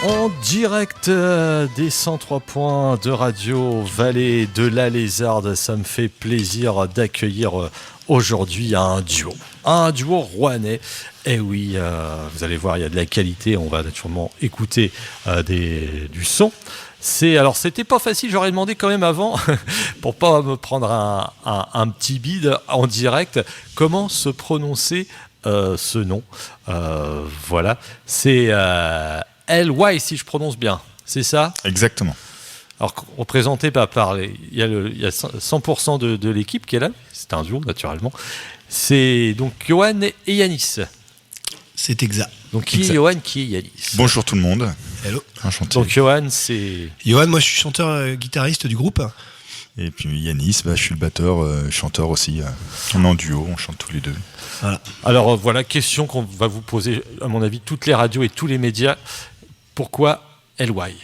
En direct des 103 points de Radio Vallée de la Lézarde, ça me fait plaisir d'accueillir aujourd'hui un duo rouennais. Et oui, vous allez voir, il y a de la qualité, on va naturellement écouter du son. C'était pas facile, j'aurais demandé quand même avant, pour pas me prendre un petit bide en direct, comment se prononcer ce nom. Voilà, c'est LY si je prononce bien, c'est ça ? Exactement. Alors, représenté il y a 100% de l'équipe qui est là, c'est un duo naturellement. C'est donc Johan et Yanis. C'est exact. Donc qui est Johan, qui est Yanis ? Bonjour tout le monde. Hello. Enchanté. Donc Johan, c'est... Johan, moi je suis chanteur guitariste du groupe. Et puis Yanis, je suis le batteur, chanteur aussi. On est en duo, on chante tous les deux. Voilà. Alors voilà, question qu'on va vous poser, à mon avis, toutes les radios et tous les médias. Pourquoi LY ?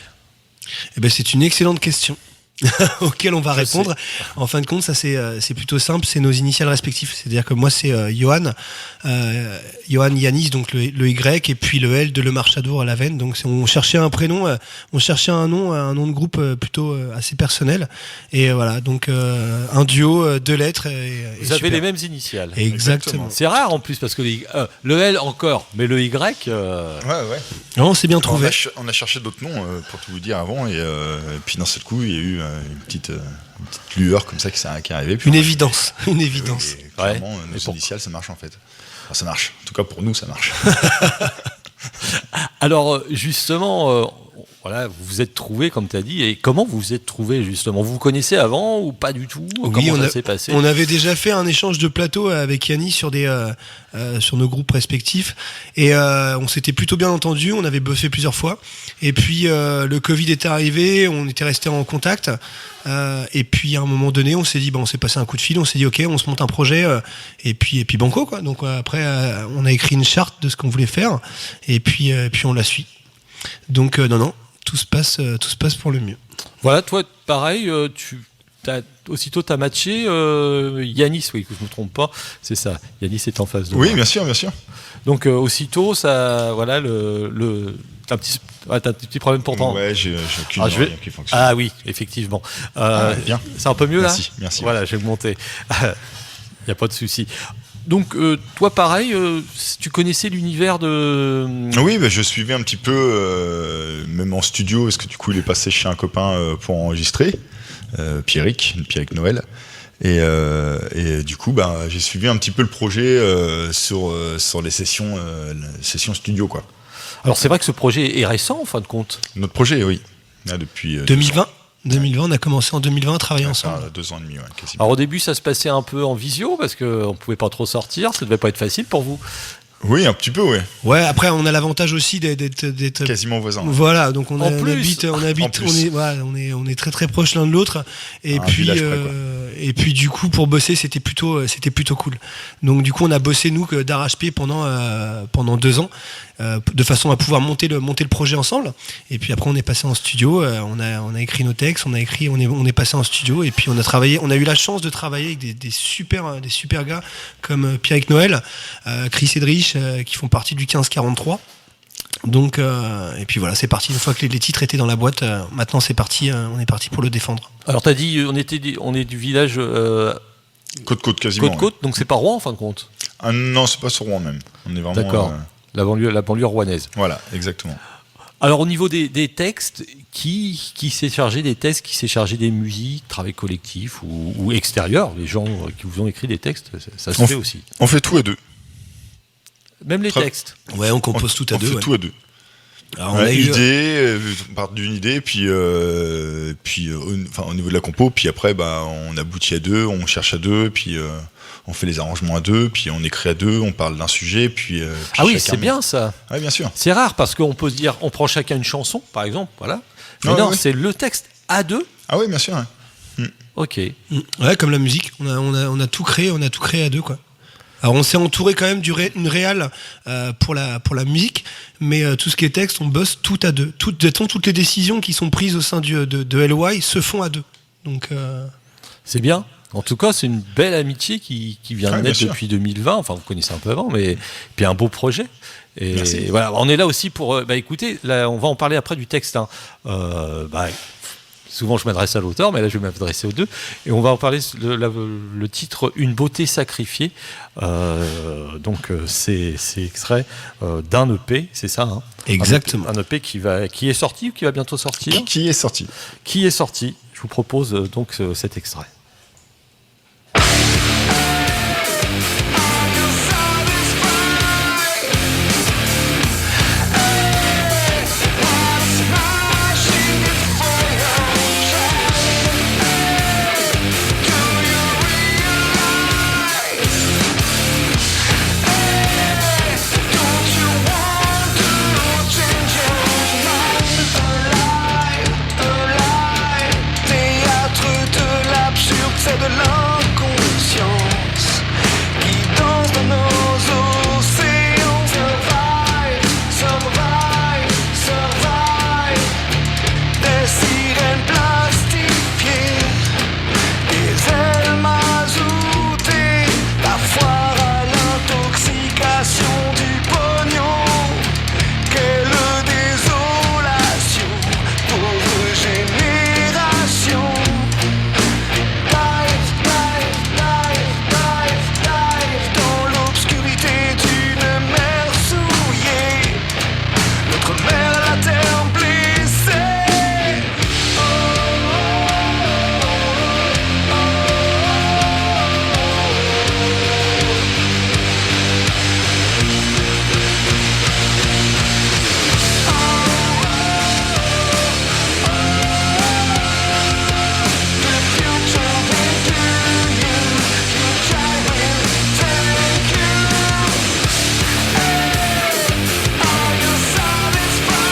Eh ben, c'est une excellente question auquel on va répondre. En fin de compte, ça c'est plutôt simple, c'est nos initiales respectives. C'est-à-dire que moi c'est Johan Yanis, donc le Y, et puis le L de Le Marchadour à la veine. Donc on cherchait un prénom, on cherchait un nom de groupe plutôt assez personnel. Et voilà, donc un duo, 2 lettres. Vous avez les mêmes initiales. Exactement. C'est rare en plus parce que le L encore, mais le Y. Ouais. Non, c'est bien trouvé. On a cherché d'autres noms pour tout vous dire avant, et puis d'un seul coup il y a eu une petite lueur comme ça qui est arrivée. Puis une évidence. Et clairement, nos initiales, ça marche en fait. Enfin, ça marche. En tout cas pour nous, ça marche. Alors justement, voilà, vous vous êtes trouvés comme tu as dit. Et comment vous vous êtes trouvés justement ? Vous vous connaissez avant ou pas du tout ? Oui, comment ça s'est passé ? On avait déjà fait un échange de plateau avec Yannis sur nos groupes respectifs, et on s'était plutôt bien entendu. On avait bossé plusieurs fois, et puis le Covid est arrivé, on était resté en contact, et puis à un moment donné on s'est dit on s'est passé un coup de fil, on s'est dit ok, on se monte un projet, et puis banco quoi. Donc après on a écrit une charte de ce qu'on voulait faire, et puis on la suit. Donc non, tout se passe pour le mieux. Voilà, toi pareil, aussitôt t'as matché Yanis, oui, que je ne me trompe pas, c'est ça. Yanis est en face de moi. Oui, bien sûr. Donc aussitôt, ça, voilà, t'as un petit problème pourtant. Ouais, j'ai aucune oreille qui fonctionne. Ah oui, effectivement. Bien. C'est un peu mieux là ? Merci. Voilà, je vais monter. Il n'y a pas de souci. Donc toi pareil, tu connaissais l'univers de... Oui, je suivais un petit peu, même en studio, parce que du coup il est passé chez un copain pour enregistrer, Pierrick Noël. Et du coup j'ai suivi un petit peu le projet sur les sessions studio quoi. Alors c'est vrai que ce projet est récent en fin de compte. Notre projet, oui. Là, depuis 2020, on a commencé en 2020 à travailler ensemble. 2 ans et demi, ouais, quasiment. Alors au début ça se passait un peu en visio parce qu'on ne pouvait pas trop sortir, ça devait pas être facile pour vous. Oui, un petit peu, ouais. Ouais, après on a l'avantage aussi d'être quasiment voisins. Voilà, donc on est très très proches l'un de l'autre, et puis du coup pour bosser c'était plutôt cool. Donc du coup on a bossé nous d'arrache-pied pendant 2 ans, de façon à pouvoir monter le projet ensemble. Et puis après on est passé en studio, on a écrit nos textes, on est passé en studio, et puis on a eu la chance de travailler avec des super gars comme Pierrick Noël, Chris Edrich, qui font partie du 1543. Donc et puis voilà, c'est parti. Une fois que les titres étaient dans la boîte, maintenant c'est parti, on est parti pour le défendre. Alors t'as dit on est du village Côte quasiment. Côte, donc c'est pas Rouen en fin de compte. Ah non, c'est pas sur Rouen même. On est vraiment. D'accord. La banlieue rouennaise. Voilà, exactement. Alors au niveau des textes, qui s'est chargé des textes, qui s'est chargé des musiques, travail collectif ou extérieur, les gens qui vous ont écrit des textes, ça se fait aussi. On fait tout à deux. Même les textes. Ouais, on compose tout à deux. On fait tout à deux. Alors, on part d'une idée, puis au niveau de la compo, puis après on aboutit à deux, on cherche à deux, puis on fait les arrangements à deux, puis on écrit à deux, on parle d'un sujet, puis ah oui, c'est bien ça. Oui, bien sûr. C'est rare parce qu'on peut se dire, on prend chacun une chanson, par exemple, voilà. Mais non, c'est le texte à deux. Ah oui, bien sûr. Ouais. Ok. Ouais, comme la musique, on a tout créé à deux quoi. Alors on s'est entouré quand même d'une réal pour la musique, mais tout ce qui est texte, on bosse tout à deux. Toutes les décisions qui sont prises au sein de LY se font à deux. Donc c'est bien. En tout cas, c'est une belle amitié qui vient de naître depuis 2020. Enfin, vous connaissez un peu avant, mais puis un beau projet. Et Merci. voilà, on est là aussi pour. Écoutez, là, on va en parler après du texte. Hein. Souvent, je m'adresse à l'auteur, mais là, je vais m'adresser aux deux. Et on va en parler, le titre « Une beauté sacrifiée ». C'est extrait d'un EP, c'est ça, hein. Exactement. Un EP qui est sorti ou qui va bientôt sortir. Qui est sorti. Qui est sorti. Je vous propose donc cet extrait. C'est de l'inconscience qui danse dans nos océans. Survive, survive, survive. Des sirènes plastifiées, des ailes mazoutées, la foire à l'intoxication du pognon. Quelle désolation, pauvre génération. Dans l'obscurité d'une mer souillée, notre mère la terre blessée. The future will do you, future will take you. Are you satisfied?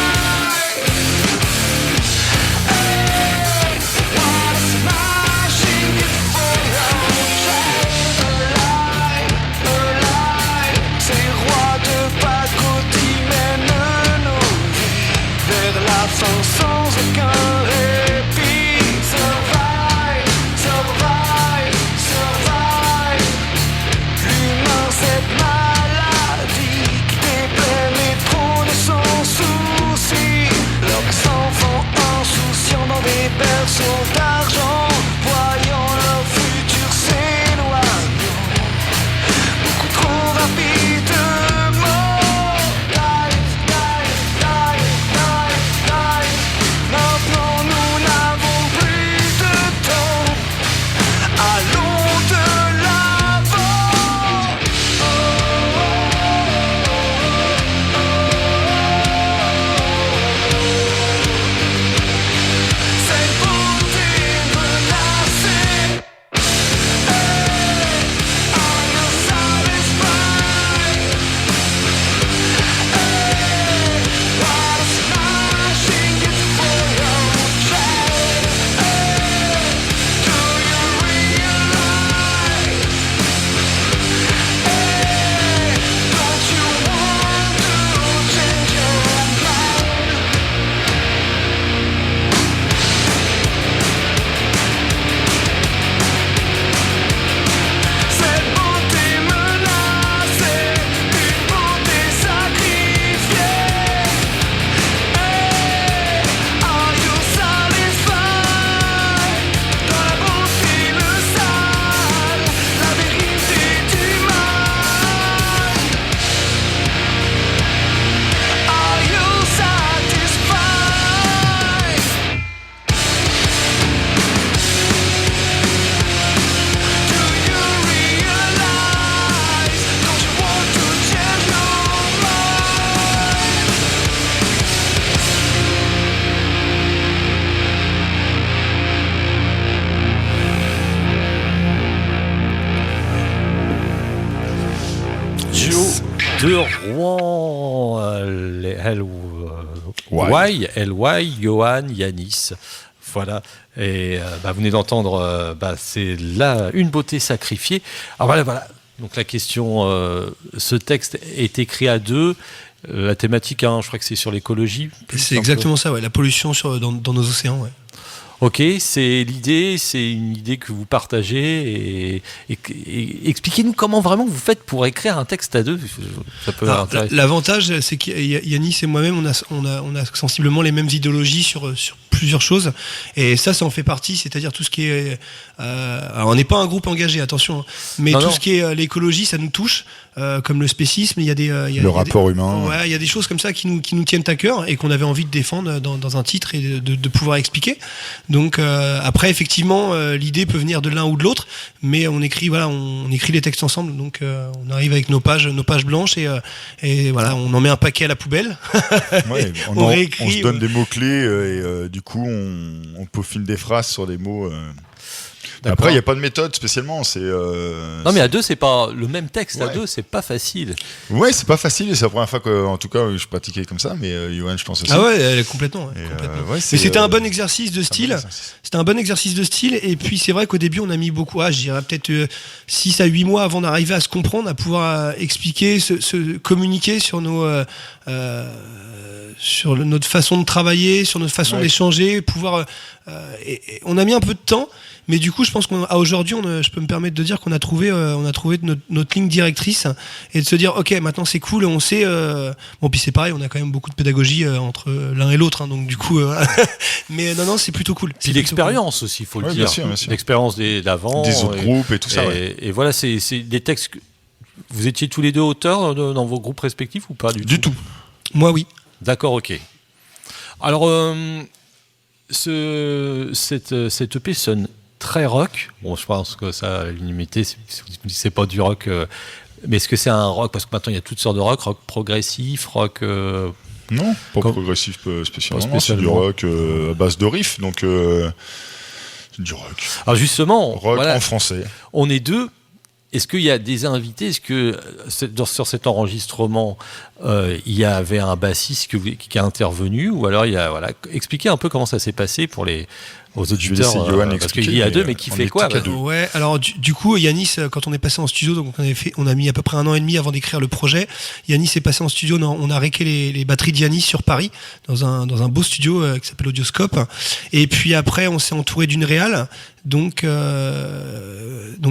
What smashing it for your child? Alive, alive. Ces rois de pacotille mènent nos vies vers la fin sans aucun répit. Survive, survive, survive. L'humain, cette maladie qui déplaît mais trône sans souci. Leurs enfants insouciants dans des berceaux d'argent, voyant leur futur s'éloignant beaucoup trop rapidement. Life, life, life, life, life. Maintenant nous n'avons plus de temps. Allons de l'avant. Cette beauté menacée. Are you satisfied? What smashing it for your child? Do you realize? Don't you want to change your mind? Cette beauté menacée, une beauté sacrifiée. Are you satisfied? Dans la beauté, le sale, la vérité du mal. Are you satisfied? Do you realize? Don't you want to change your Duo de Rouen, LY, Johan, Yanis. Voilà. Et vous venez d'entendre, c'est là une beauté sacrifiée. Alors voilà. Donc la question, ce texte est écrit à deux. La thématique, je crois que c'est sur l'écologie. C'est exactement ça, ouais, la pollution dans nos océans. Ouais. Ok, c'est l'idée, c'est une idée que vous partagez et expliquez-nous comment vraiment vous faites pour écrire un texte à deux. Ça peut intéresser. L'avantage, c'est que Yanis et moi-même, on a sensiblement les mêmes idéologies sur plusieurs choses, et ça en fait partie, c'est-à-dire tout ce qui est alors on n'est pas un groupe engagé, attention, hein, mais ce qui est l'écologie, ça nous touche, comme le spécisme, il y a des le rapport humain. Ouais, il y a des choses comme ça qui nous tiennent à cœur et qu'on avait envie de défendre dans un titre et de pouvoir expliquer. Donc après, effectivement, l'idée peut venir de l'un ou de l'autre, mais on écrit les textes ensemble, donc on arrive avec nos pages blanches et voilà, on en met un paquet à la poubelle. Ouais, on se donne des mots clés et du coup on peaufine des phrases sur des mots. Après, il n'y a pas de méthode spécialement. Non, mais à deux, c'est pas le même texte. Ouais. À deux, c'est pas facile. Ouais, c'est pas facile. Et c'est la première fois que, en tout cas, je pratiquais comme ça. Mais Johan, je pense aussi. Ah ouais, complètement. Mais c'était un bon exercice de style. C'était un bon exercice de style. Et puis, c'est vrai qu'au début, on a mis beaucoup. Je dirais peut-être 6 à 8 mois avant d'arriver à se comprendre, à pouvoir expliquer, se communiquer sur sur notre façon de travailler, sur notre façon d'échanger, pouvoir. Et on a mis un peu de temps. Mais du coup, je pense qu'à aujourd'hui, je peux me permettre de dire qu'on a trouvé notre ligne directrice et de se dire, ok, maintenant c'est cool, on sait. Bon, puis c'est pareil, on a quand même beaucoup de pédagogie entre l'un et l'autre, hein, donc du coup, mais non, c'est plutôt cool. Puis l'expérience aussi, il faut le dire. Bien sûr. L'expérience d'avant, des autres groupes et tout ça. Et voilà, c'est des textes. Vous étiez tous les deux auteurs dans vos groupes respectifs ou pas du tout? Moi, oui. D'accord, ok. Alors, cette EP sonne très rock. Bon, je pense que ça, à l'unanimité, c'est pas du rock. Mais est-ce que c'est un rock? Parce que maintenant, il y a toutes sortes de rock progressif, rock. Non, pas progressif spécialement. C'est du rock à base de riff, donc c'est du rock. Alors justement, rock en français. On est deux. Est-ce qu'il y a des invités? Est-ce que sur cet enregistrement, il y avait un bassiste qui a intervenu? Ou alors, expliquez un peu comment ça s'est passé pour aux auditeurs, parce qu'il y a deux, mais qui fait quoi? Ouais, alors du coup, Yanis, quand on est passé en studio, donc on a mis à peu près 1 an et demi avant d'écrire le projet. Yanis est passé en studio, on a réqué les batteries d'Yanis sur Paris, dans un beau studio qui s'appelle Audioscope. Et puis après, on s'est entouré d'une réal. Donc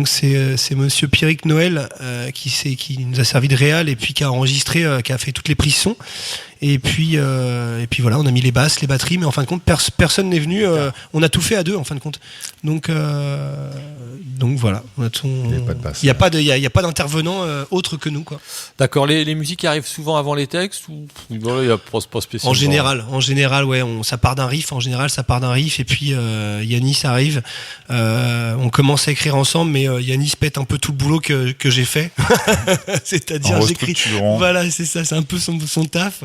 c'est Monsieur Pierrick Noël qui nous a servi de réal et puis qui a enregistré, qui a fait toutes les prises son. Et puis voilà, on a mis les basses, les batteries, mais en fin de compte, personne n'est venu. On a tout fait à deux, en fin de compte. Donc voilà, il n'y a pas d'intervenant autre que nous, quoi. D'accord. Les musiques arrivent souvent avant les textes ou il n'y a pas spécialement? En général, ouais, ça part d'un riff. En général, ça part d'un riff et puis Yanis arrive. On commence à écrire ensemble, mais Yanis pète un peu tout le boulot que j'ai fait. C'est-à-dire, j'écris. Voilà, c'est ça, c'est un peu son taf.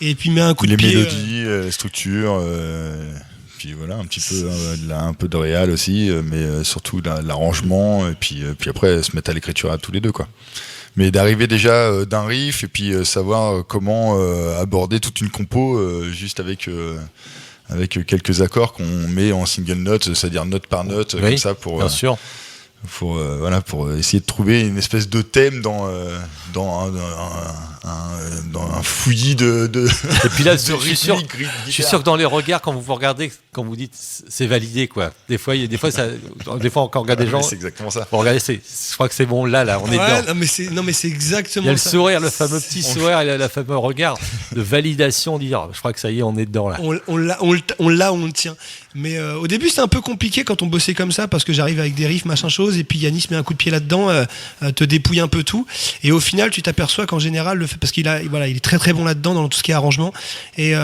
Et puis met un coup de pied. Les mélodies, structure, puis voilà, un petit peu un peu de réal aussi, mais surtout l'arrangement, et puis après se mettre à l'écriture à tous les deux, quoi. Mais d'arriver déjà d'un riff et puis savoir comment aborder toute une compo juste avec quelques accords qu'on met en single note, c'est-à-dire note par note, comme ça pour. Bien sûr. Pour essayer de trouver une espèce de thème dans un fouillis de et puis là je suis sûr que dans les regards quand vous regardez, quand vous dites c'est validé, quoi, des fois quand on regarde des gens, c'est exactement ça. Pour regarder, je crois que c'est bon, là on est dedans. Non mais c'est exactement ça. Il y a le sourire, le fameux petit sourire, et le fameux regard de validation, dire je crois que ça y est, on est dedans là. On le tient. Mais au début c'était un peu compliqué quand on bossait comme ça, parce que j'arrive avec des riffs machin chose, et puis Yanis met un coup de pied là-dedans, te dépouille un peu tout, et au final tu t'aperçois qu'en général parce qu'il est très très bon là-dedans dans tout ce qui est arrangement, et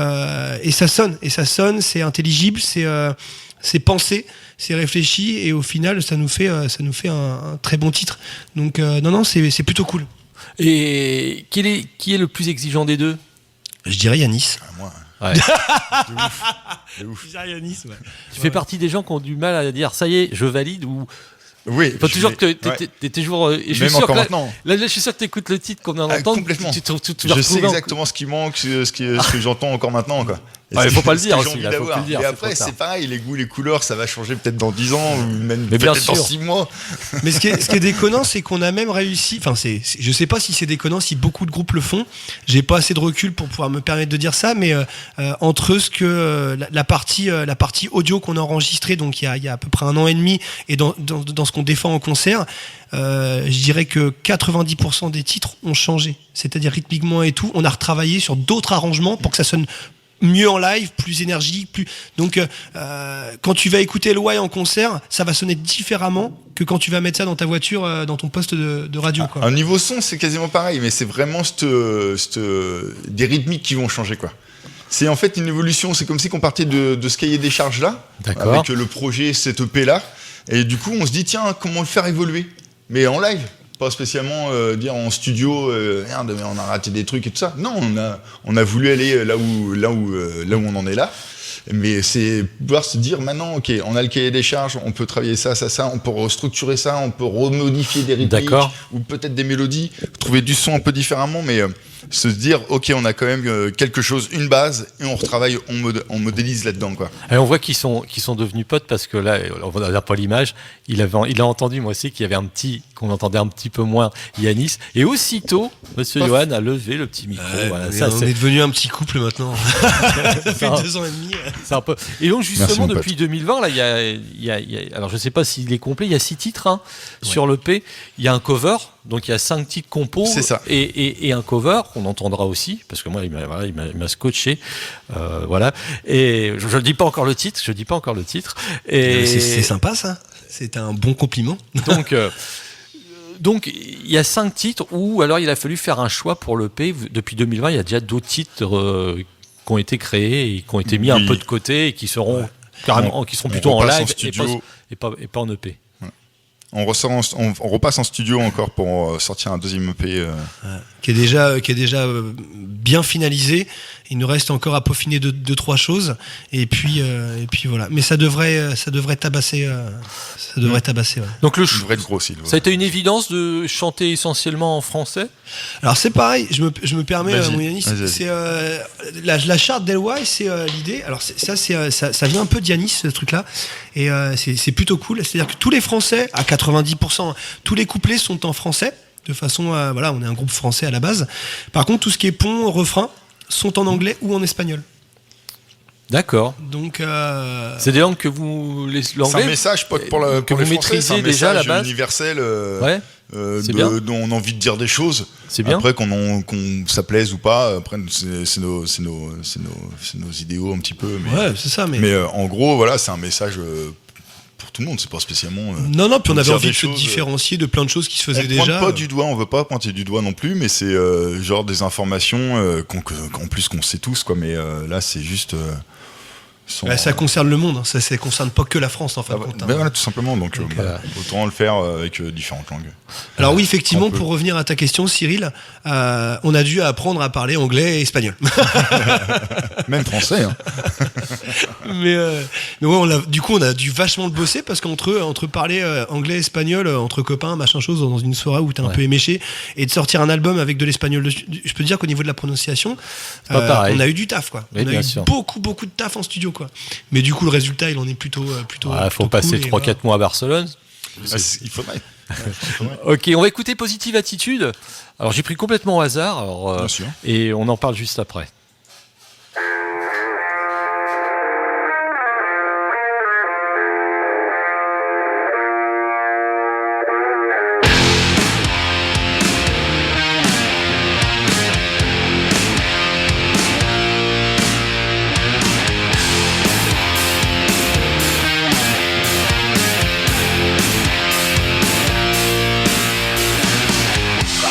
ça sonne, c'est intelligible, c'est pensé, c'est réfléchi, et au final ça nous fait un très bon titre. Donc non, c'est plutôt cool. Et qui est le plus exigeant des deux? Je dirais Yanis. Moi. Ouais. De ouf. Yanis, ouais. Tu fais partie des gens qui ont du mal à dire ça y est, je valide, ou oui, faut toujours que t'es toujours. Et je même suis sûr encore que maintenant. Là, je suis sûr que t'écoutes le titre qu'on vient d'entendre. Complètement. Tu je sais exactement ce qui manque, ce que j'entends encore maintenant, quoi. Ah, il faut pas le Ce dire que j'ai aussi, envie là, faut d'avoir. plus le dire, Et c'est après, trop tard. c'est pareil, les goûts, les couleurs, ça va changer peut-être dans 10 ans ou même Mais bien peut-être dans sûr. 6 mois. Mais ce qui est déconnant, c'est qu'on a même réussi. Enfin, je sais pas si c'est déconnant, si beaucoup de groupes le font. J'ai pas assez de recul pour pouvoir me permettre de dire ça, mais entre ce que la partie audio qu'on a enregistrée, donc il y a à peu près 1 an et demi, et dans ce qu'on défend en concert, je dirais que 90% des titres ont changé. C'est-à-dire rythmiquement et tout, on a retravaillé sur d'autres arrangements pour que ça sonne mieux en live, plus énergique, plus. Donc, quand tu vas écouter Elway en concert, ça va sonner différemment que quand tu vas mettre ça dans ta voiture, dans ton poste de radio, quoi. Un niveau son, c'est quasiment pareil, mais c'est vraiment des rythmiques qui vont changer, quoi. C'est en fait une évolution. C'est comme si qu'on partait de ce cahier des charges là, D'accord. avec le projet, cette EP là, et du coup, on se dit tiens, comment le faire évoluer, mais en live. Pas spécialement dire en studio, merde, mais on a raté des trucs et tout ça. Non, on a voulu aller là où on en est là. Mais c'est pouvoir se dire maintenant, ok, on a le cahier des charges, on peut travailler ça, on peut restructurer ça, on peut remodifier des rythmiques D'accord. ou peut-être des mélodies, trouver du son un peu différemment, mais se dire, ok, on a quand même quelque chose, une base, et on retravaille, on modélise là-dedans, quoi. Et on voit qu'ils sont devenus potes parce que là, on n'a pas l'image. Il a entendu, moi aussi, qu'il y avait qu'on entendait un petit peu moins Yanis. Et aussitôt, Monsieur Johan a levé le petit micro. Voilà, Mais ça, on est devenu un petit couple maintenant. Ça fait Ça- 2 ans et demi. c'est un peu. Et donc, Merci, justement, mon depuis 2020, là, il y a, alors je sais pas s'il est complet, il y a 6 titres hein, sur l'EP. Il y a un cover, donc il y a 5 titres compos. C'est ça. Et un cover qu'on entendra aussi, parce que moi, il m'a scotché. Voilà. Et je ne dis pas encore le titre, Et C'est sympa, ça. C'est un bon compliment. Donc, il y a 5 titres où alors il a fallu faire un choix pour l'EP. Depuis 2020, il y a déjà d'autres titres qui ont été créés et qui ont été mis un Oui. peu de côté et qui seront carrément, qui seront On plutôt en repasse live en studio. et pas en EP. On repasse en studio encore pour sortir un deuxième EP. Qui est déjà bien finalisé. Il nous reste encore à peaufiner 2-3 choses. Et puis voilà. Mais ça devrait tabasser. Ouais. Donc le Il devrait être grossi. ça a été une évidence de chanter essentiellement en français. Alors c'est pareil, je me permets, Vas-y, mon Yanis, vas-y. c'est la charte d'Elway, c'est l'idée. Alors ça vient un peu d'Yanis, ce truc-là, et c'est plutôt cool. C'est-à-dire que tous les Français, à 90%, tous les couplets sont en français, de façon à, voilà, on est un groupe français à la base. Par contre, tout ce qui est pont, refrain, sont en anglais ou en espagnol. D'accord. Donc C'est des langues que vous C'est un l'anglais message pour que les vous Français, c'est un maîtrisez déjà à la message base. universel. Ouais. C'est bien. Dont on a envie de dire des choses. C'est bien. Après qu'on ça plaise ou pas, après c'est nos idéaux un petit peu. Mais, ouais, c'est ça. mais en gros, voilà, c'est un message pour tout le monde. C'est pas spécialement. Non, puis on avait dire envie des de se choses, différencier de plein de choses qui se faisaient On pointe déjà. pas du doigt, on veut pas pointer du doigt non plus, mais c'est genre des informations qu'en plus qu'on sait tous, quoi. Mais là, c'est juste. Bah, ça concerne le monde, hein. Ça concerne pas que la France en fin de Ah, compte. hein. ben voilà, tout simplement. Donc, voilà. autant le faire avec différentes langues. Alors oui, effectivement, On peut. pour revenir à ta question, Cyril, on a dû apprendre à parler anglais et espagnol. Même français. Hein. mais ouais, du coup, on a dû vachement le bosser parce qu'entre parler anglais, espagnol, entre copains, machin chose, dans une soirée où t'es un peu éméché, et de sortir un album avec de l'espagnol dessus, je peux te dire qu'au niveau de la prononciation, pas pareil. on a eu du taf, quoi. Oui, on a bien eu sûr. beaucoup de taf en studio, quoi. Mais du coup, le résultat, il en est plutôt. Il faut plutôt passer cool, et 3-4 mois à Barcelone. Ah, il faudrait. Ok, on va écouter Positive Attitude. Alors j'ai pris complètement au hasard, alors, Bien sûr. et on en parle juste après.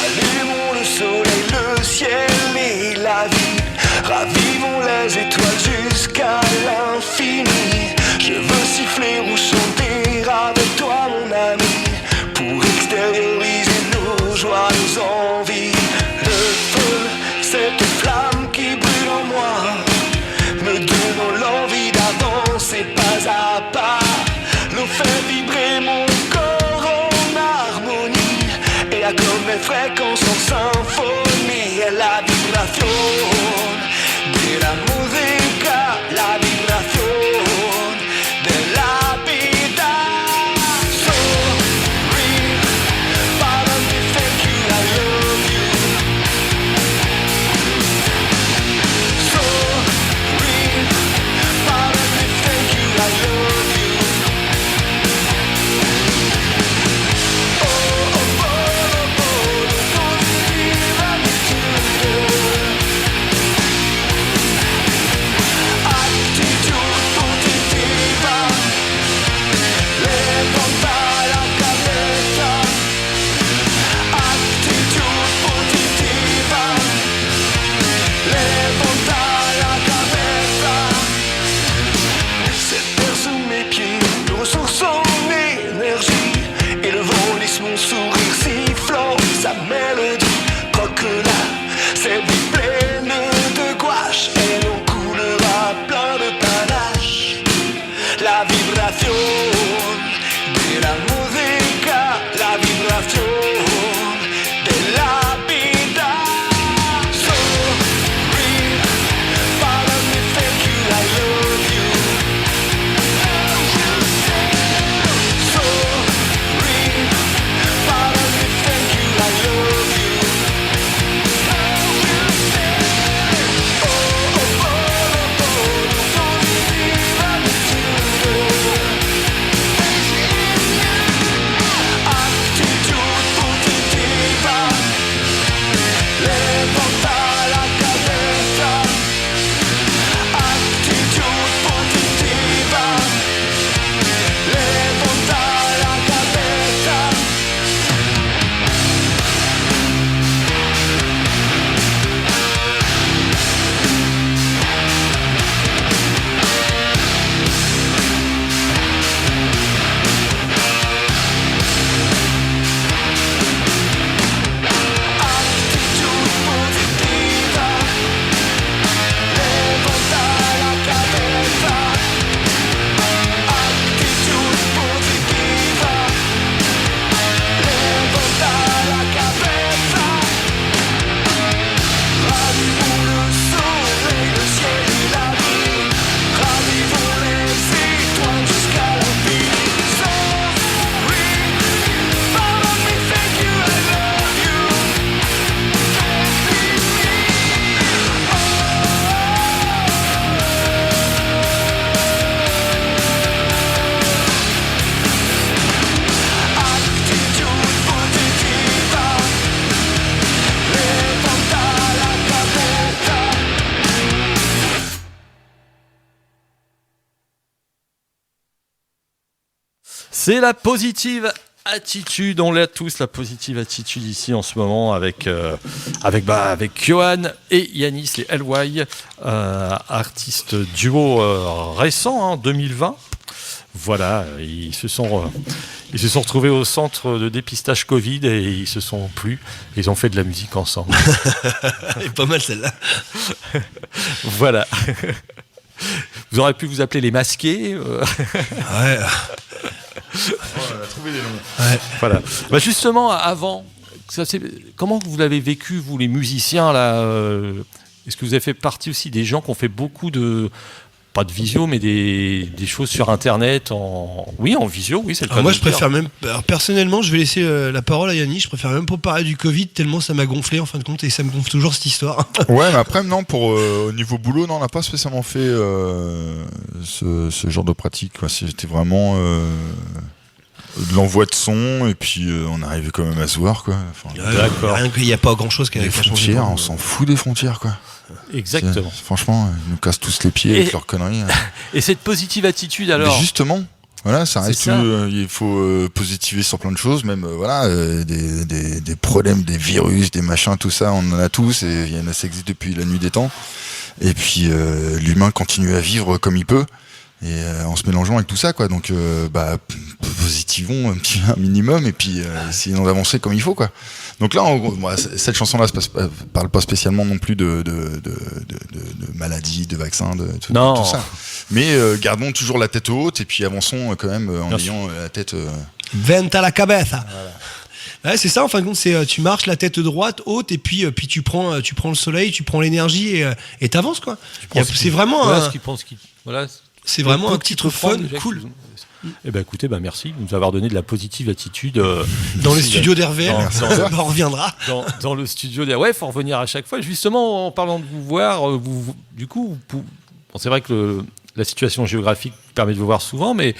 Allumons le soleil, le ciel et la vie. Ravivons les étoiles jusqu'à l'infini. Je veux siffler ou chanter avec toi, mon ami, pour extérioriser nos joies, nos envies. Le feu, cette flamme qui brûle en moi, me donnant l'envie d'avancer pas à pas. L'eau fait vibrer mon corps en harmonie et accorde mes fréquences en symphonie. La vibración de la música C'est la positive attitude, on l'a tous, la positive attitude ici en ce moment avec Johan et Yanis, les LY, artistes duo récent, 2020. Voilà, ils se sont retrouvés au centre de dépistage Covid et ils se sont plu. Ils ont fait de la musique ensemble. Et pas mal celle-là. Voilà. Vous aurez pu vous appeler les masqués. Ouais. On a trouvé des noms. Ouais. Voilà. Bah justement, avant, comment vous l'avez vécu, vous les musiciens là Est-ce que vous avez fait partie aussi des gens qui ont fait beaucoup de, pas de visio, mais des choses sur Internet en visio, oui, c'est le cas. Moi, de je le dire. préfère même. Alors, personnellement, je vais laisser la parole à Yannis. Je préfère même pas parler du Covid tellement ça m'a gonflé en fin de compte et ça me gonfle toujours cette histoire. Ouais, mais après, non, au niveau boulot, non, on n'a pas spécialement fait ce genre de pratique, quoi. C'était vraiment de l'envoi de son, et puis on arrivait quand même à se voir, quoi. Enfin, D'accord. Rien qu'il n'y a pas grand chose qui a les changé. frontières, on s'en fout des frontières, quoi. Exactement. Franchement, ils nous cassent tous les pieds avec leurs conneries. Et cette positive attitude, alors Mais justement, voilà, ça reste. ça. Il faut positiver sur plein de choses, même des problèmes, des virus, des machins, tout ça, on en a tous, et il y en a, ça existe depuis la nuit des temps. Et puis l'humain continue à vivre comme il peut, et en se mélangeant avec tout ça, quoi. Donc positivons un minimum, et puis essayons d'avancer comme il faut, quoi. Donc là, cette chanson-là parle pas spécialement non plus de maladies, de vaccins, de tout ça. Mais gardons toujours la tête haute, et puis avançons quand même en ayant la tête. Venta la cabeza. Voilà. Ouais, c'est ça, en fin de compte, c'est tu marches la tête droite, haute, et puis tu prends le soleil, tu prends l'énergie et t'avances, quoi. C'est vraiment c'est vraiment un petit truc fun, cool. Eh ben écoutez, merci de nous avoir donné de la positive attitude. Dans les studios d'RVL, on reviendra. Dans le studio d'RVL, ouais, faut revenir à chaque fois. Justement, en parlant de vous voir, c'est vrai que la situation géographique permet de vous voir souvent, mais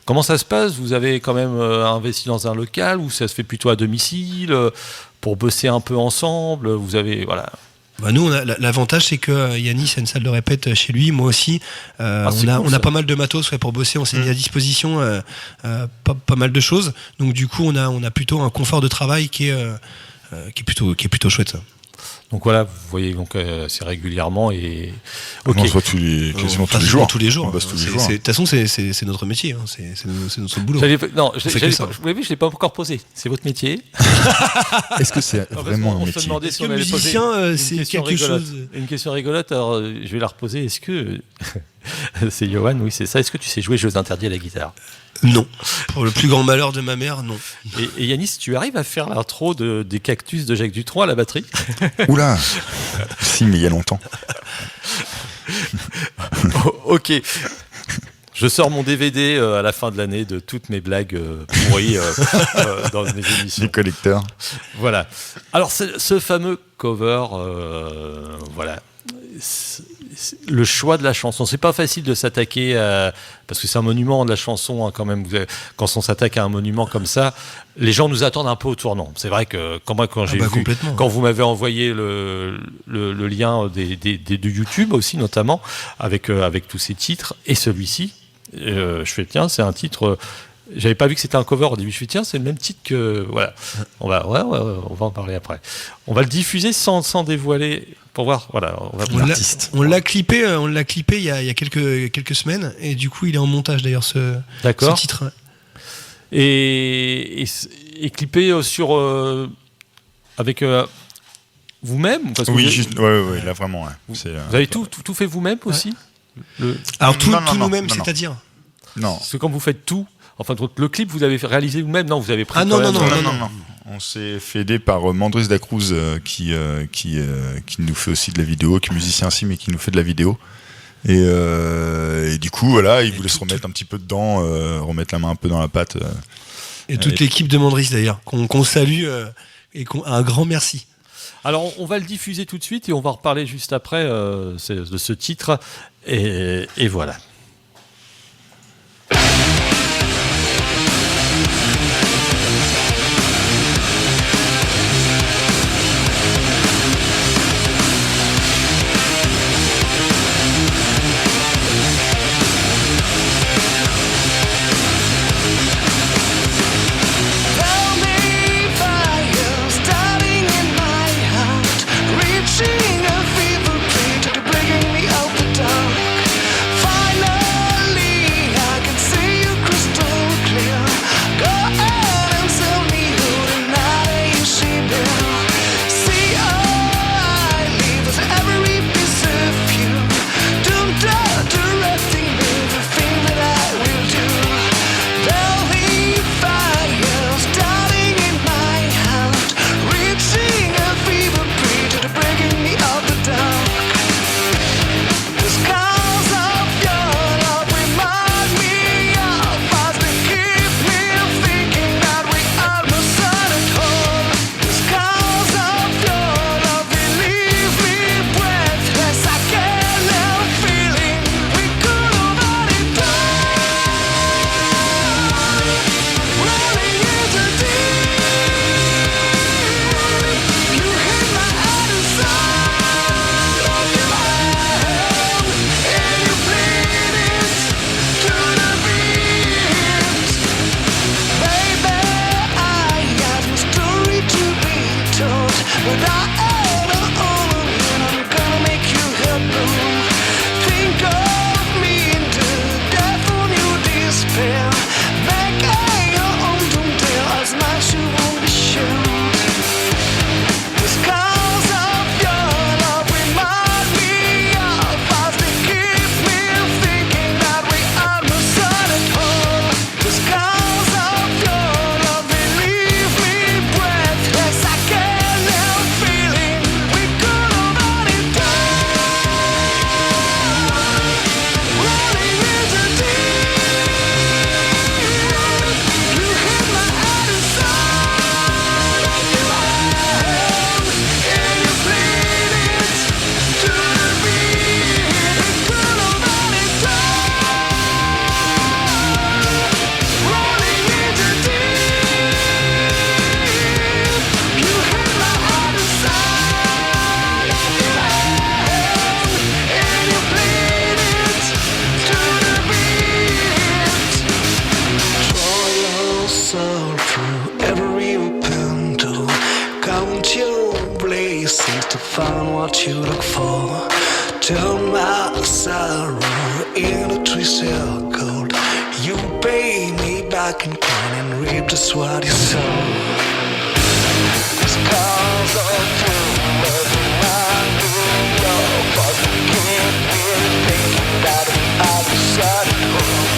comment ça se passe ? Vous avez quand même investi dans un local ou ça se fait plutôt à domicile pour bosser un peu ensemble ? Vous avez Nous, l'avantage, c'est que Yanis a une salle de répète chez lui, moi aussi. On a pas mal de matos pour bosser, on s'est mis à disposition pas mal de choses. Donc du coup, on a plutôt un confort de travail qui est plutôt chouette. Ça. Donc voilà, vous voyez donc c'est régulièrement et on se voit quasiment tous les jours. On bosse tous les jours. De toute façon, c'est notre métier, hein. c'est notre boulot. Je l'ai pas encore posé. C'est votre métier. Est-ce que c'est vraiment un métier ? Est-ce que musicien, c'est quelque chose ? Une question rigolote. Alors, je vais la reposer. Est-ce que c'est Johan ? Oui, c'est ça. Est-ce que tu sais jouer Jeux interdits à la guitare ? Non. Pour le plus grand malheur de ma mère, non. Et Yanis, tu arrives à faire l'intro des Cactus de Jacques Dutronc à la batterie ? Oula. Si, mais il y a longtemps. Ok. Je sors mon DVD à la fin de l'année de toutes mes blagues pourries dans mes émissions. Les collecteurs. Voilà. Alors, ce fameux cover, le choix de la chanson, c'est pas facile de s'attaquer parce que c'est un monument de la chanson, hein, quand même. Quand on s'attaque à un monument comme ça, les gens nous attendent un peu au tournant. C'est vrai que quand vous m'avez envoyé le lien de YouTube aussi, notamment avec tous ces titres et celui-ci, je fais tiens, c'est un titre. J'avais pas vu que c'était un cover au début. Je fais tiens, c'est le même titre que voilà. On va en parler après. On va le diffuser sans dévoiler pour voir. Voilà, on l'a clippé il y a quelques semaines et du coup il est en montage d'ailleurs ce titre. Et clippé sur avec vous-même parce que oui, là vraiment. Ouais. Vous avez tout fait vous-même aussi. Alors tout nous-mêmes, c'est-à-dire. Non. Parce que quand vous faites tout. Enfin, le clip, vous avez réalisé vous-même ? Non, vous avez pris. Non. On s'est fait aider par Mandris Dacruz qui nous fait aussi de la vidéo, qui est musicien aussi, mais qui nous fait de la vidéo. Et du coup, voilà, il voulait se remettre un petit peu dedans, remettre la main un peu dans la pâte. Et toute l'équipe de Mandris d'ailleurs, qu'on salue et un grand merci. Alors, on va le diffuser tout de suite et on va reparler juste après de ce titre. Et voilà. till my sorrow in a tree circled. You pay me back in kind and reap just what you sow. This cause of you, I do know, but you can't be thinking that I decided wrong.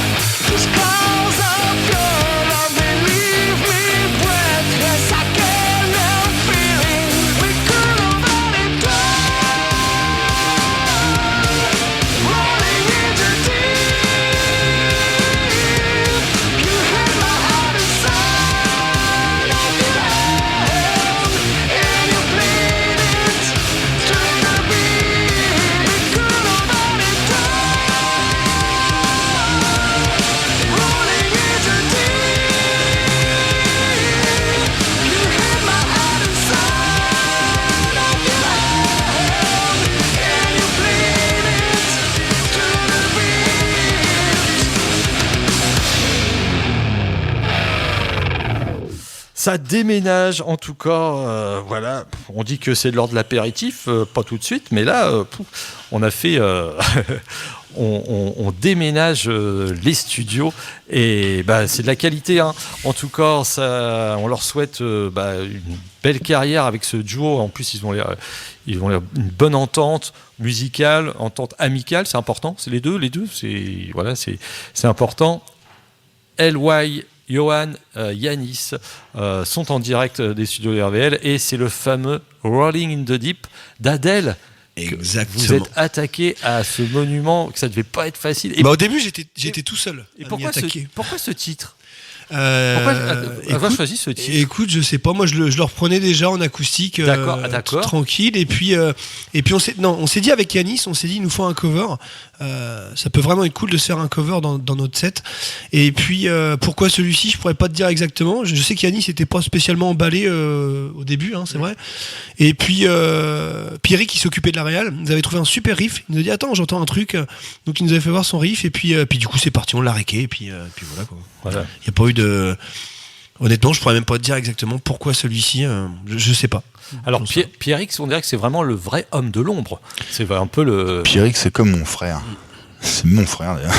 This cause of your love may leave me breathless. I can't help feeling we could have had it done. Rolling into deep, you hit my heart inside of your hand, and you played it to the beat. We could have had it done. Rolling into deep, you hit my heart inside of your hand, and you played it to the beat. Ça déménage en tout cas, voilà. On dit que c'est de l'ordre de l'apéritif, pas tout de suite, mais là, on a fait, on déménage les studios et bah, c'est de la qualité, hein. En tout cas, ça, on leur souhaite une belle carrière avec ce duo. En plus, ils vont une bonne entente musicale, entente amicale, c'est important. C'est les deux, c'est voilà, c'est important. LY, Johan, Yanis sont en direct des studios RVL et c'est le fameux Rolling in the Deep d'Adèle. Exactement. Vous êtes attaqué à ce monument, que ça devait pas être facile. Et Au début, j'étais tout seul. et à m'y pourquoi attaquer. pourquoi ce titre? Pourquoi avoir choisi ce titre? Écoute, je sais pas. Moi, je le reprenais déjà en acoustique, D'accord. tranquille. Et puis on s'est dit avec Yanis, il nous faut un cover. Ça peut vraiment être cool de se faire un cover dans notre set. Et puis pourquoi celui-ci, je pourrais pas te dire exactement. Je sais qu'Yanis n'était pas spécialement emballé au début, hein, c'est vrai. Et puis Pierrick, qui s'occupait de la réal, nous avait trouvé un super riff. Il nous a dit attends, j'entends un truc. Donc il nous avait fait voir son riff. Et puis du coup c'est parti, on l'a réqué. Et puis voilà quoi. Voilà. Il n'y a pas eu de. Honnêtement, je pourrais même pas te dire exactement pourquoi celui-ci. Je sais pas. Alors Pierrick, on dirait que c'est vraiment le vrai homme de l'ombre. C'est un peu le. Pierrick, c'est comme mon frère. C'est mon frère d'ailleurs.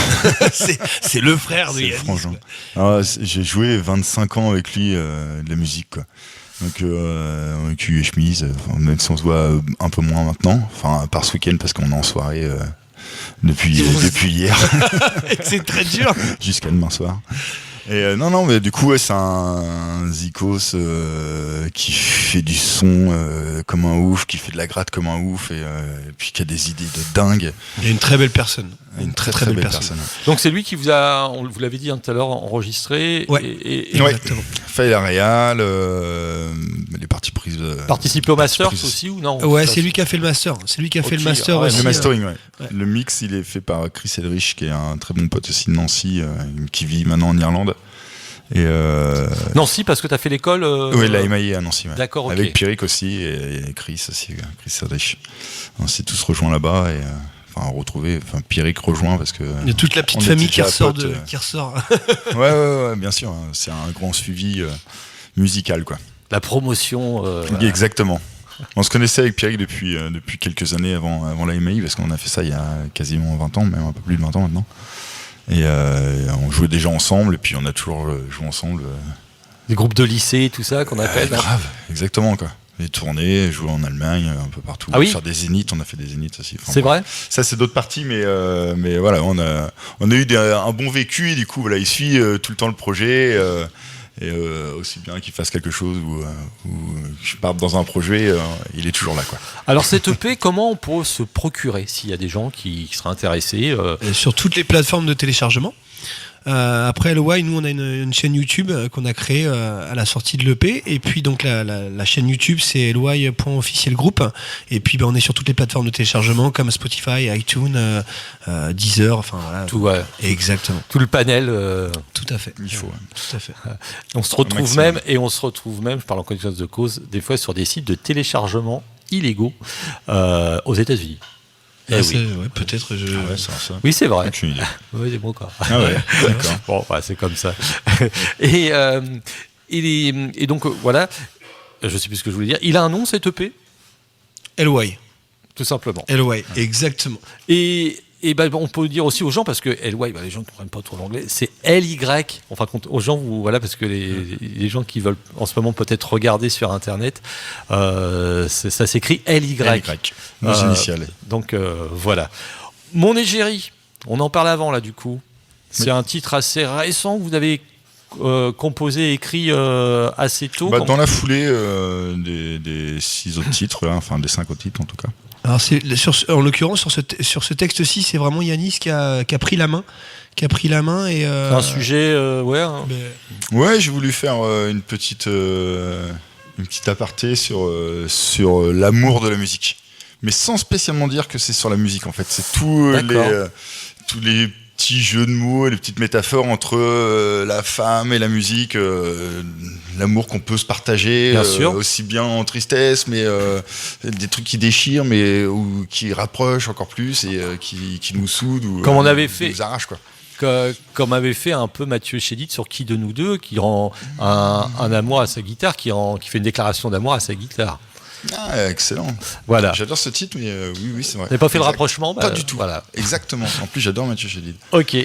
c'est le frère de C'est Yannis. franchement. J'ai joué 25 ans avec lui de la musique, quoi. Donc cul et chemise, même si on se voit un peu moins maintenant, enfin par ce week-end parce qu'on est en soirée depuis hier. C'est très dur. Jusqu'à demain soir. Et non, mais du coup, ouais, c'est un zikos qui fait du son comme un ouf, qui fait de la gratte comme un ouf, et puis qui a des idées de dingue. Il est une très belle personne. Une très belle personne. Donc c'est lui qui vous a, vous l'avez dit tout à l'heure, enregistré. Ouais. Exactement. Fait la réal, les parties prises. Participer au Masters aussi ou non? Ouais, c'est lui qui a fait le master. C'est lui qui a fait le master ouais, aussi. Le mastering, ouais. ouais. Le mix, il est fait par Chris Eldridge, qui est un très bon pote aussi de Nancy, qui vit maintenant en Irlande. Et Nancy, parce que tu as fait l'école. oui, la MIA à Nancy. Ouais. D'accord, ok. Avec Pierrick aussi et Chris aussi, Chris Eldridge. On s'est tous rejoints là-bas et Pierrick rejoint parce que. Il y a toute la petite on famille était qui déjà ressort. potes, Qui ressort. ouais, bien sûr. Hein. C'est un grand suivi musical, quoi. La promotion. Voilà. Exactement. On se connaissait avec Pierrick depuis quelques années avant la MI, parce qu'on a fait ça il y a quasiment 20 ans, même un peu plus de 20 ans maintenant. Et on jouait déjà ensemble, et puis on a toujours joué ensemble. Des groupes de lycée, tout ça qu'on appelle. Grave, exactement, quoi. Les tournées, jouer en Allemagne, un peu partout. Ah oui. Faire des zéniths, on a fait des zéniths aussi. Enfin, C'est vrai. Ça, c'est d'autres parties, mais voilà, on a eu un bon vécu, et du coup, voilà, il suit tout le temps le projet. Et aussi bien qu'il fasse quelque chose ou je parte dans un projet, il est toujours là, quoi. Alors cette EP, comment on peut se procurer s'il y a des gens qui seraient intéressés Sur toutes les plateformes de téléchargement. Après LY, nous on a une chaîne YouTube qu'on a créée à la sortie de l'EP, et puis donc la chaîne YouTube c'est ly.officiel group, et puis on est sur toutes les plateformes de téléchargement comme Spotify, iTunes, Deezer, enfin voilà. Tout, ouais. Exactement. Tout le panel. Tout à fait. Il faut. Ouais. Tout à fait. On se retrouve même, je parle en connaissance de cause, des fois sur des sites de téléchargement illégaux aux États-Unis. Ah, oui. Ouais, peut-être. Ah ouais, c'est ça. Oui, c'est vrai. Aucune idée. Oui, c'est bon, quoi. Ah ouais, d'accord. Bon, bah, c'est comme ça. Et donc, voilà. Je sais plus ce que je voulais dire. Il a un nom, cette EP ? LY. tout simplement. LY, exactement. Et ben, on peut dire aussi aux gens, parce que LY, les gens ne comprennent pas trop l'anglais, c'est LY. Enfin, aux gens, voilà, parce que les gens qui veulent en ce moment peut-être regarder sur Internet, ça s'écrit LY. Nos initiales. Donc voilà. Mon égérie, on en parle avant là du coup. C'est un titre assez récent que vous avez composé, écrit assez tôt. Dans la foulée des 6 autres titres, là, enfin des 5 autres titres en tout cas. Alors en l'occurrence sur ce texte-ci, c'est vraiment Yanis qui a pris la main, et c'est un sujet, Ouais, j'ai voulu faire une petite aparté sur l'amour de la musique, mais sans spécialement dire que c'est sur la musique en fait. C'est tous les petits jeux de mots, les petites métaphores entre la femme et la musique, l'amour qu'on peut se partager, aussi bien en tristesse, mais des trucs qui déchirent, mais ou qui rapprochent encore plus et qui nous soudent ou comme on avait fait, nous arrachent quoi. Comme avait fait un peu Mathieu Chédid sur Qui de nous deux, qui rend un amour à sa guitare, qui fait une déclaration d'amour à sa guitare. Ah, excellent. Voilà. J'adore ce titre, mais oui, c'est vrai. Vous n'avez pas fait le rapprochement? Pas du tout. Voilà. Exactement. En plus, j'adore Mathieu Chédid. Ok.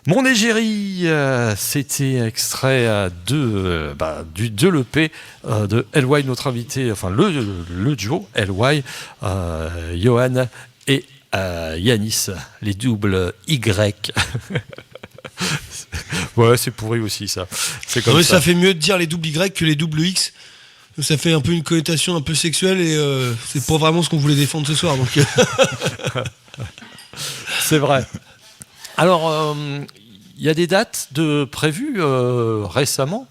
Mon égérie, c'était extrait de l'EP de LY, notre invité, enfin le duo LY, Johan et Yanis, les doubles Y. Ouais, c'est pourri aussi ça. C'est comme ça. Ça fait mieux de dire les doubles Y que les doubles X. Ça fait un peu une connotation un peu sexuelle et c'est pas vraiment ce qu'on voulait défendre ce soir. Donc. C'est vrai. Alors, il y a des dates prévues récemment.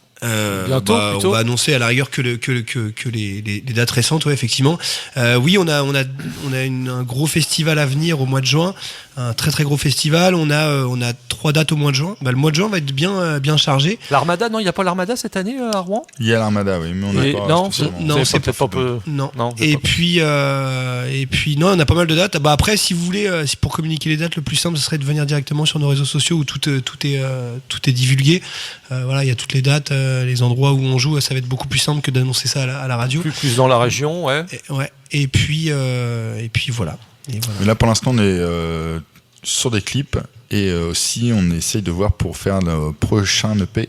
Bientôt, plutôt. On va annoncer à la rigueur que les dates récentes, ouais, effectivement. Oui, on a un gros festival à venir au mois de juin, un très très gros festival. On a 3 dates au mois de juin. Le mois de juin va être bien chargé. L'Armada, non, il n'y a pas l'Armada cette année à Rouen. Il y a l'Armada, oui, mais on n'a pas. Non, c'est peut-être pas peu. Non. Et puis non, on a pas mal de dates. Après, si vous voulez, pour communiquer les dates, le plus simple ce serait de venir directement sur nos réseaux sociaux où tout est divulgué. Voilà, il y a toutes les dates. Les endroits où on joue, ça va être beaucoup plus simple que d'annoncer ça à la radio. Plus dans la région, ouais. Et puis voilà. Mais là, pour l'instant, on est sur des clips et aussi on essaye de voir pour faire le prochain EP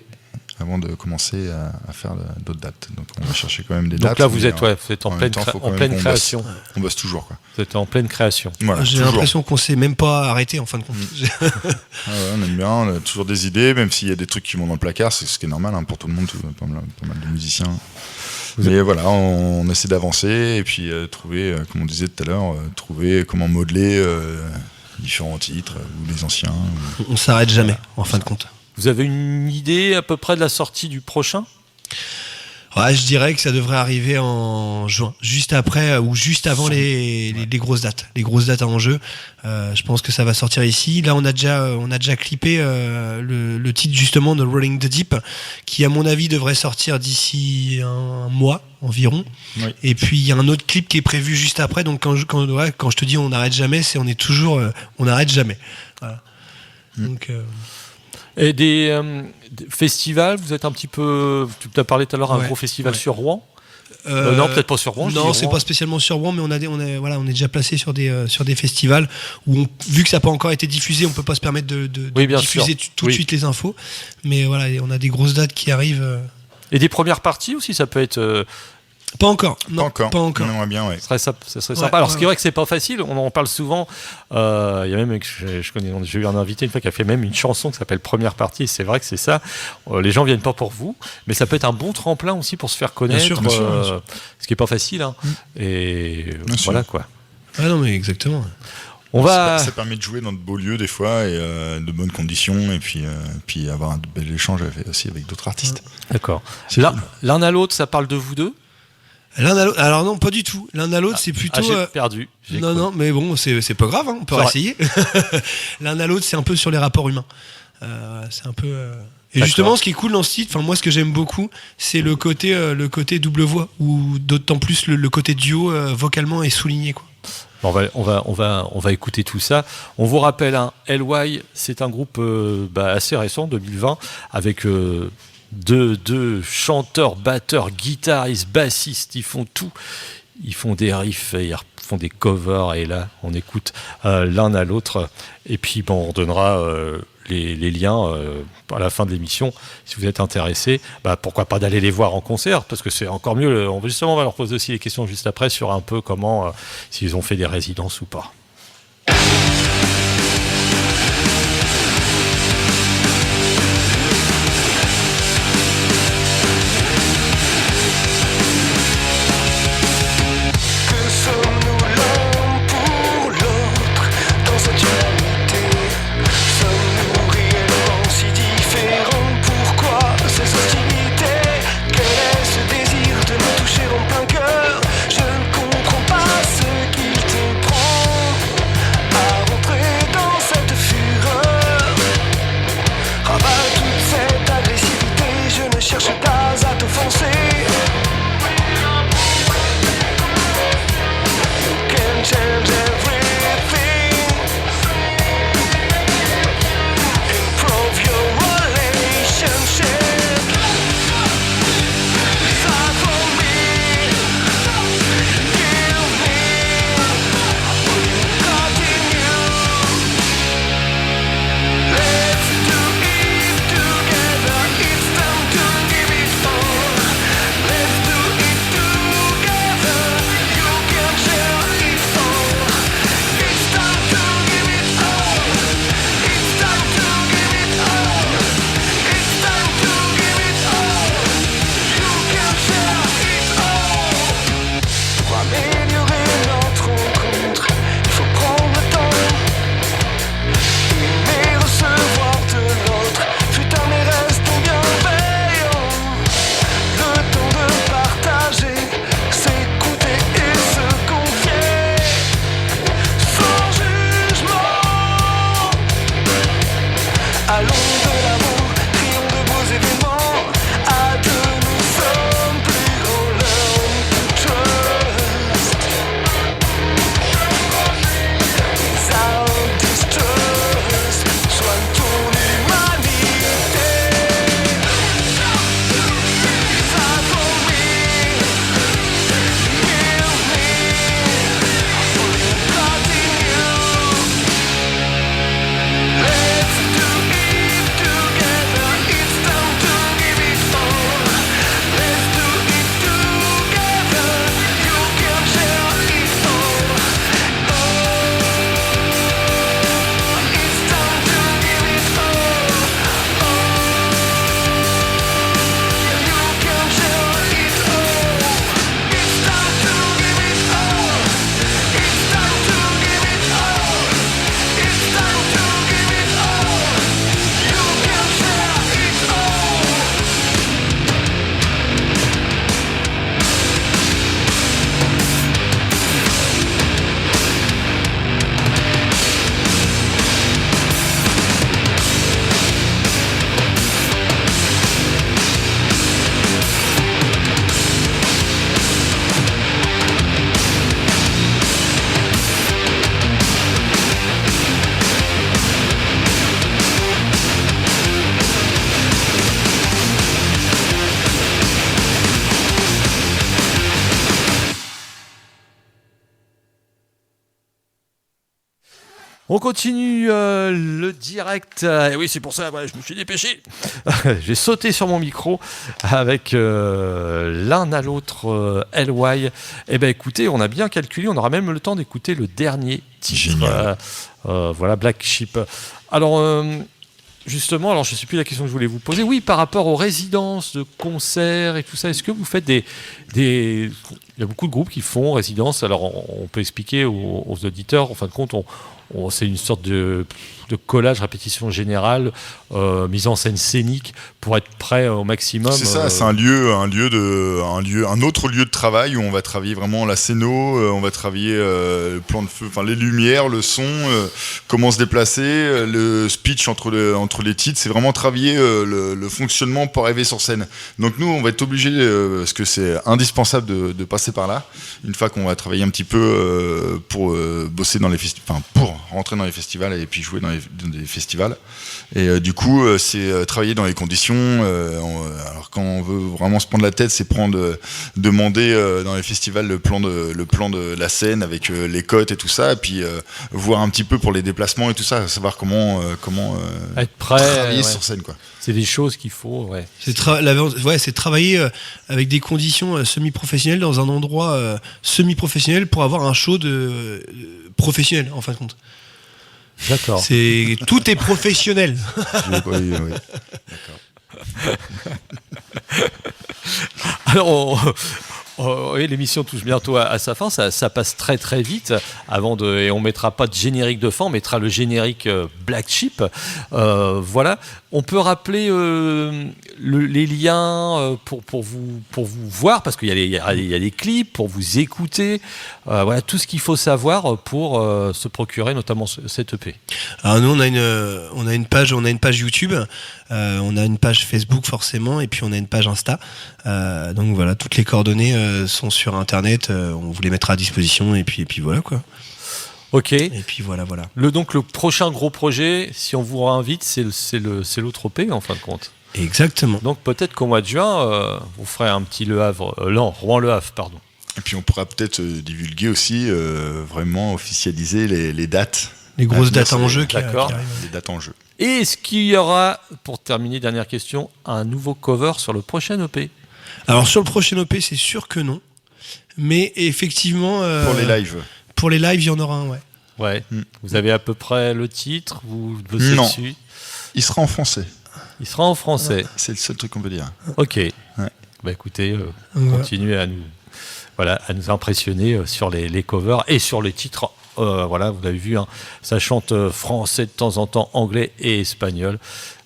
avant de commencer à faire d'autres dates. Donc on va chercher quand même des dates. Donc là, vous êtes en pleine création. On bosse toujours, quoi. Vous êtes en pleine création. Voilà, j'ai l'impression qu'on s'est même pas arrêté en fin de compte. On aime bien, on a toujours des idées, même s'il y a des trucs qui vont dans le placard, c'est ce qui est normal pour tout le monde, pas mal de musiciens. Mais voilà, on essaie d'avancer et puis trouver, comme on disait tout à l'heure, trouver comment modeler différents titres ou les anciens. On s'arrête jamais, en fin de compte. Vous avez une idée à peu près de la sortie du prochain ? Ouais, je dirais que ça devrait arriver en juin, juste après ou juste avant les grosses dates. Les grosses dates en jeu. Je pense que ça va sortir ici. Là, on a déjà clippé le titre justement de Rolling the Deep, qui à mon avis devrait sortir d'ici un mois environ. Oui. Et puis il y a un autre clip qui est prévu juste après. Donc quand je te dis on n'arrête jamais, on n'arrête jamais. Voilà. Donc et des festivals, vous êtes un petit peu. Tu as parlé tout à l'heure un gros festival sur Rouen. Non, peut-être pas sur Rouen. Non, c'est pas spécialement sur Rouen, mais on est déjà placé sur des festivals où vu que ça n'a pas encore été diffusé, on peut pas se permettre de diffuser tout de suite les infos. Mais voilà, on a des grosses dates qui arrivent. Et des premières parties aussi, ça peut être. Pas encore. Non, pas encore. On aimerait bien, ouais. Ça serait sympa. Alors, ce qui est vrai que c'est pas facile, on en parle souvent. Il y a même, j'ai eu un invité une fois qui a fait même une chanson qui s'appelle Première Partie. C'est vrai que c'est ça. Les gens viennent pas pour vous, mais ça peut être un bon tremplin aussi pour se faire connaître. Bien sûr. Ce qui est pas facile. Hein. Et bien voilà sûr. Quoi. Ah non, mais exactement. Ça permet de jouer dans de beaux lieux des fois et de bonnes conditions et puis avoir un bel échange aussi avec d'autres artistes. D'accord. L'un à l'autre, ça parle de vous deux ? L'un à l'autre, alors non, pas du tout. L'un à l'autre, c'est plutôt. J'ai perdu. Non, mais bon, c'est pas grave, hein, on peut essayer. L'un à l'autre, c'est un peu sur les rapports humains. C'est un peu. Et justement, ce qui est cool dans ce titre, moi, ce que j'aime beaucoup, c'est le côté double voix, ou d'autant plus le côté duo vocalement est souligné, quoi. On va écouter tout ça. On vous rappelle, LY, c'est un groupe assez récent, 2020, avec deux chanteurs, batteurs, guitaristes, bassistes. Ils font tout. Ils font des riffs, ils font des covers. Et là, on écoute l'un à l'autre. Et puis, on redonnera les liens à la fin de l'émission. Si vous êtes intéressés, pourquoi pas d'aller les voir en concert, parce que c'est encore mieux. Justement, on va leur poser aussi les questions juste après sur un peu comment, s'ils ont fait des résidences ou pas. Je ne comprends pas ce qu'il te prend. On continue le direct. Et oui, c'est pour ça, je me suis dépêché. J'ai sauté sur mon micro avec l'un à l'autre LY. Eh bien, écoutez, on a bien calculé. On aura même le temps d'écouter le dernier titre. Voilà, Black Sheep. Alors... Justement, alors je ne sais plus la question que je voulais vous poser. Oui, par rapport aux résidences de concerts et tout ça, est-ce que vous faites des... Il y a beaucoup de groupes qui font résidence. Alors on peut expliquer aux auditeurs, en fin de compte, c'est une sorte de collage, répétition générale, mise en scène scénique pour être prêt au maximum. C'est ça, c'est un autre lieu de travail où on va travailler vraiment la scéno, on va travailler le plan de feu, enfin les lumières, le son, comment se déplacer, le speech entre les titres. C'est vraiment travailler le fonctionnement pour arriver sur scène. Donc nous, on va être obligé, parce que c'est indispensable de passer par là. Une fois qu'on va travailler un petit peu pour bosser dans les pour rentrer dans les festivals et puis jouer dans des festivals. Et du coup, c'est travailler dans les conditions. Alors quand on veut vraiment se prendre la tête, c'est demander dans les festivals le plan de la scène avec les cotes et tout ça, et puis voir un petit peu pour les déplacements et tout ça, savoir comment être prêt, travailler sur scène, quoi. C'est des choses qu'il faut. Ouais. C'est travailler avec des conditions semi-professionnelles dans un endroit semi-professionnel pour avoir un show professionnel, en fin de compte. D'accord. Tout est professionnel. Oui. D'accord. Alors, oui, l'émission touche bientôt à sa fin. Ça passe très très vite. Et on mettra pas de générique de fin, on mettra le générique Black Sheep. Voilà. On peut rappeler les liens pour vous voir, parce qu'il y a des clips, pour vous écouter. Voilà, tout ce qu'il faut savoir pour se procurer notamment cette EP. Alors nous, on a une page YouTube, on a une page Facebook forcément, et puis on a une page Insta. Donc voilà, toutes les coordonnées sont sur Internet. On vous les mettra à disposition, et puis voilà quoi. Ok. Et puis voilà. Donc le prochain gros projet, si on vous réinvite, c'est l'autre EP en fin de compte. Exactement. Donc peut-être qu'au mois de juin, vous ferez un petit Rouen-Le Havre, pardon. Et puis on pourra peut-être divulguer aussi, vraiment officialiser les dates. Les grosses dates en jeu qui arrivent. Les dates en jeu. Et est-ce qu'il y aura, pour terminer, dernière question, un nouveau cover sur le prochain EP ? Alors sur le prochain EP, c'est sûr que non. Mais effectivement... pour les lives. Pour les lives, il y en aura un, ouais. Ouais. Vous avez à peu près le titre, vous bossez dessus ? Il sera en français. Il sera en français. Ouais, c'est le seul truc qu'on peut dire. Ok. Ouais. Bah écoutez, continuez à nous impressionner sur les covers et sur les titres. Voilà, vous l'avez vu, hein, ça chante français de temps en temps, anglais et espagnol.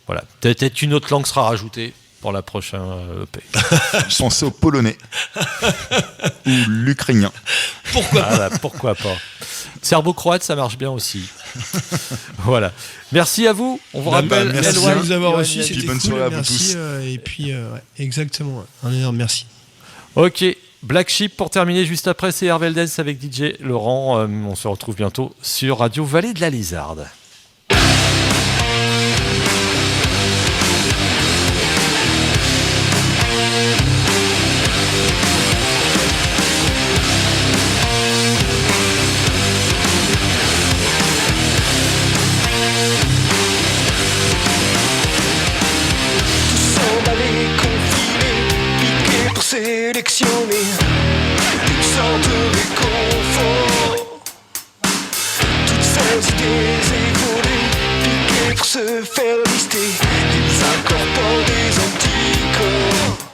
Voilà, peut-être une autre langue sera rajoutée pour la prochaine EP. Je pensais au polonais ou l'ukrainien. Pourquoi pas. Serbo-croate, ça marche bien aussi. Voilà. Merci à vous. On vous rappelle. Merci de nous avoir reçus. C'était bonne cool. soirée à vous merci. tous. Et puis, exactement. Un énorme merci. Ok. Black Sheep pour terminer juste après, c'est Hervé Dance avec DJ Laurent. On se retrouve bientôt sur Radio Vallée de la Lézarde. Sélectionner une sorte de réconfort. Toutes ces idées évoluées, piquées pour se faire lister. Ils incorporent des anticorps.